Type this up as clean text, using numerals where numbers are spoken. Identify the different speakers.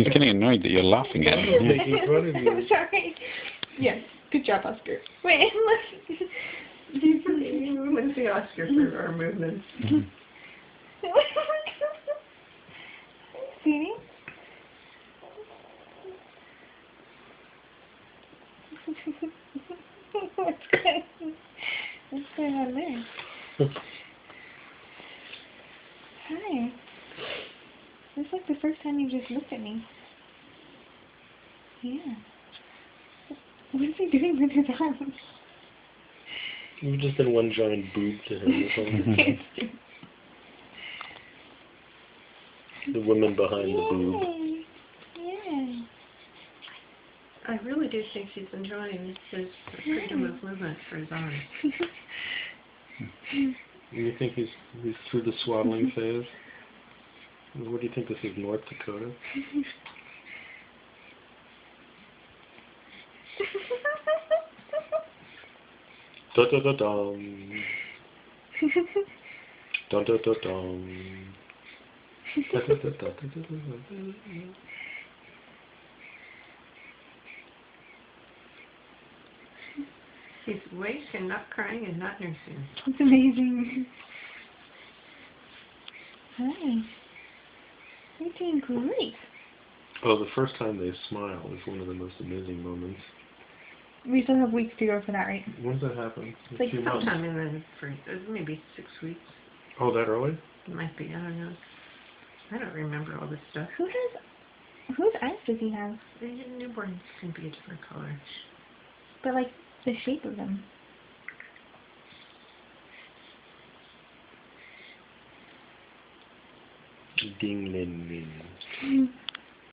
Speaker 1: He's getting annoyed that you're laughing at him.
Speaker 2: Making fun of you.
Speaker 3: I'm sorry. Yes. Good job, Oscar. Wait, look.
Speaker 4: We wouldn't see Oscar for our movements.
Speaker 3: See? What's going on there? Hi. This is like the first time you just looked at me. Yeah. What is he doing with his arms?
Speaker 2: You've just done one giant boob to him. The woman behind the boob.
Speaker 3: Yeah.
Speaker 4: I really do think he's enjoying his freedom of movement for his arms.
Speaker 2: You think he's through the swaddling phase? What do you think this is, North Dakota? Da da da dum. Da da da dum. Da da da da da da.
Speaker 4: He's awake and not crying and not nursing.
Speaker 3: It's amazing. Hi. You're doing great.
Speaker 2: Oh, the first time they smile is one of the most amazing moments.
Speaker 3: We still have weeks to go for that, right?
Speaker 2: When does that happen?
Speaker 3: Like
Speaker 2: a few months.
Speaker 4: Sometime in maybe 6 weeks.
Speaker 2: Oh, that early?
Speaker 4: It might be, I don't know. I don't remember all this stuff.
Speaker 3: Whose eyes does he have?
Speaker 4: Newborns can be a different color.
Speaker 3: But like the shape of them.
Speaker 2: Ding, ling, ling.